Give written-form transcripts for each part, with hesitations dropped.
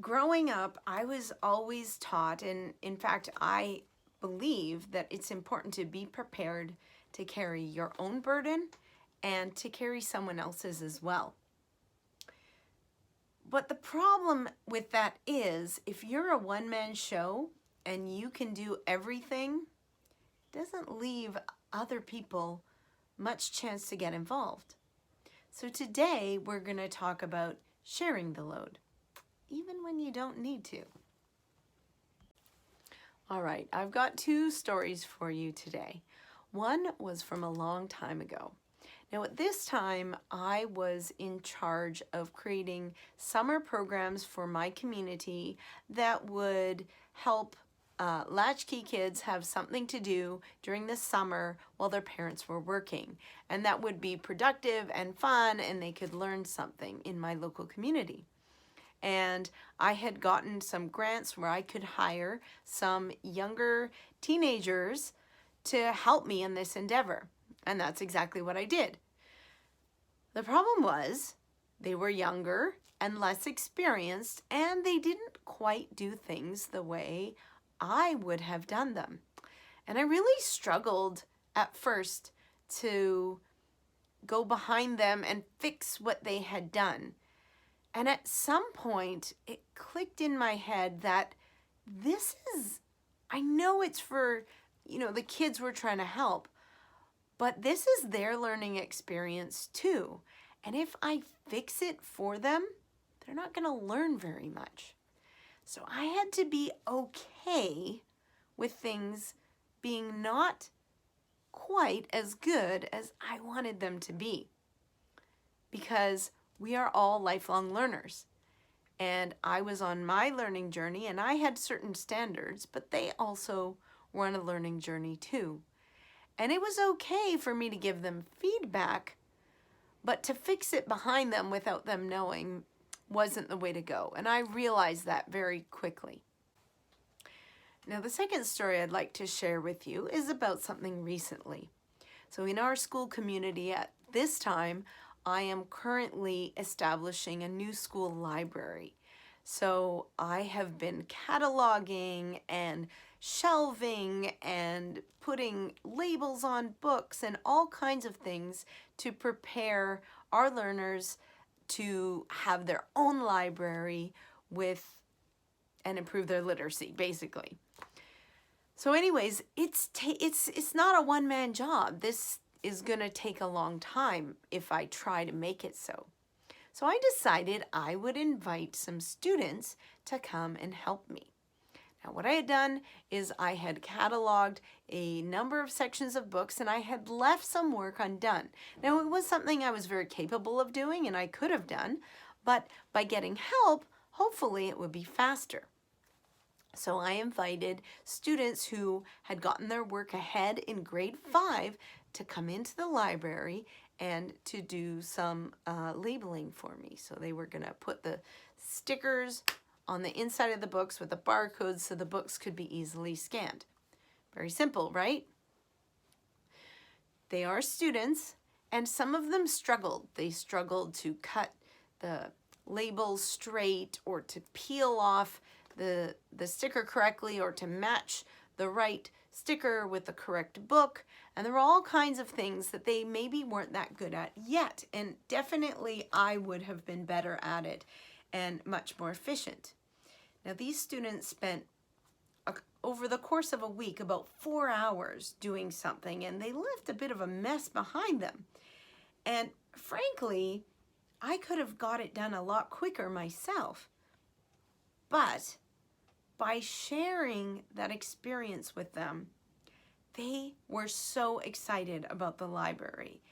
Growing up, I was always taught, and in fact, I believe that it's important to be prepared to carry your own burden and to carry someone else's as well. But the problem with that is if you're a one-man show and you can do everything, it doesn't leave other people much chance to get involved. So today we're going to talk about sharing the load, even when you don't need to. All right, I've got two stories for you today. One was from a long time ago. Now at this time, I was in charge of creating summer programs for my community that would help latchkey kids have something to do during the summer while their parents were working. And that would be productive and fun, and they could learn something in my local community. And I had gotten some grants where I could hire some younger teenagers to help me in this endeavor. And that's exactly what I did. The problem was they were younger and less experienced, and they didn't quite do things the way I would have done them. And I really struggled at first to go behind them and fix what they had done. And at some point, it clicked in my head that I know it's for, the kids we're trying to help, but this is their learning experience too. And if I fix it for them, they're not going to learn very much. So I had to be okay with things being not quite as good as I wanted them to be, because we are all lifelong learners. And I was on my learning journey and I had certain standards, but they also were on a learning journey too. And it was okay for me to give them feedback, but to fix it behind them without them knowing wasn't the way to go. And I realized that very quickly. Now, the second story I'd like to share with you is about something recently. So in our school community at this time, I am currently establishing a new school library. So I have been cataloging and shelving and putting labels on books and all kinds of things to prepare our learners to have their own library and improve their literacy, basically. So anyways, it's not a one-man job. This is going to take a long time if I try to make it so. So I decided I would invite some students to come and help me. Now what I had done is I had cataloged a number of sections of books and I had left some work undone. Now it was something I was very capable of doing and I could have done, but by getting help, hopefully it would be faster. So I invited students who had gotten their work ahead in grade 5 to come into the library and to do some labeling for me. So they were going to put the stickers on the inside of the books with the barcodes so the books could be easily scanned. Very simple, right? They are students, and some of them struggled. They struggled to cut the labels straight or to peel off the sticker correctly or to match the right sticker with the correct book. And there were all kinds of things that they maybe weren't that good at yet. And definitely I would have been better at it and much more efficient. Now these students spent over the course of a week about 4 hours doing something, and they left a bit of a mess behind them. And frankly, I could have got it done a lot quicker myself. But by sharing that experience with them, they were so excited about the library.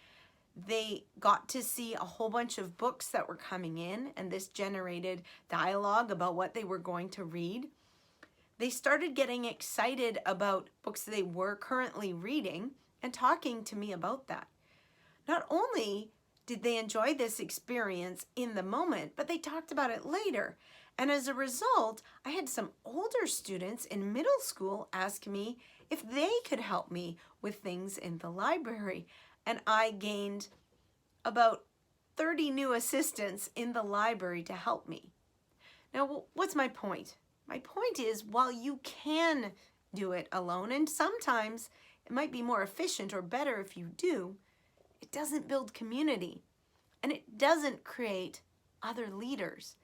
They got to see a whole bunch of books that were coming in, and this generated dialogue about what they were going to read. They started getting excited about books they were currently reading and talking to me about that. Not only did they enjoy this experience in the moment, but they talked about it later. And as a result, I had some older students in middle school ask me if they could help me with things in the library. And I gained about 30 new assistants in the library to help me. Now, what's my point? My point is, while you can do it alone, and sometimes it might be more efficient or better if you do, it doesn't build community and it doesn't create other leaders.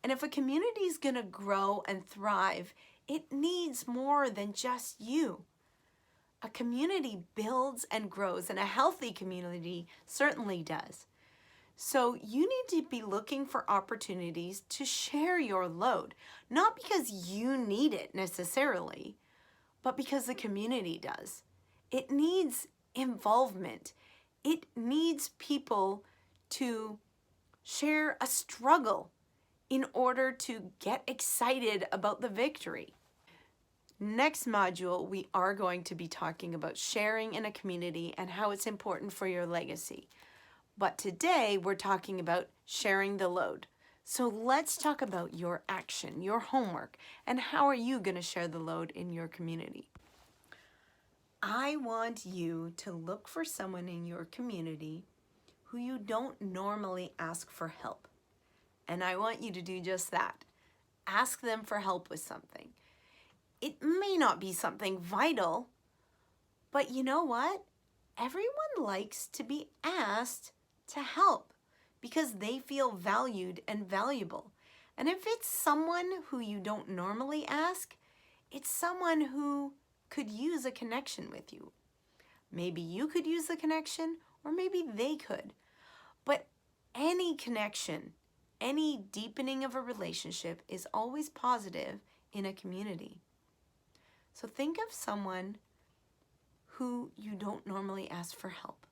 And if a community is going to grow and thrive, it needs more than just you. A community builds and grows, and a healthy community certainly does. So you need to be looking for opportunities to share your load, not because you need it necessarily, but because the community does. It needs involvement. It needs people to share a struggle in order to get excited about the victory. Next module, we are going to be talking about sharing in a community and how it's important for your legacy. But today we're talking about sharing the load. So let's talk about your action, your homework, and how are you going to share the load in your community. I want you to look for someone in your community who you don't normally ask for help. And I want you to do just that. Ask them for help with something. It may not be something vital, but you know what? Everyone likes to be asked to help because they feel valued and valuable. And if it's someone who you don't normally ask, it's someone who could use a connection with you. Maybe you could use the connection, or maybe they could. But any connection, any deepening of a relationship is always positive in a community. So think of someone who you don't normally ask for help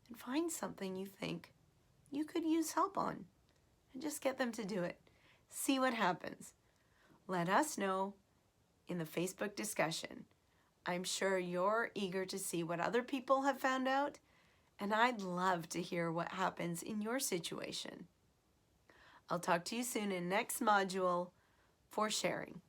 and find something you think you could use help on and just get them to do it. See what happens. Let us know in the Facebook discussion. I'm sure you're eager to see what other people have found out, and I'd love to hear what happens in your situation. I'll talk to you soon in next module for sharing.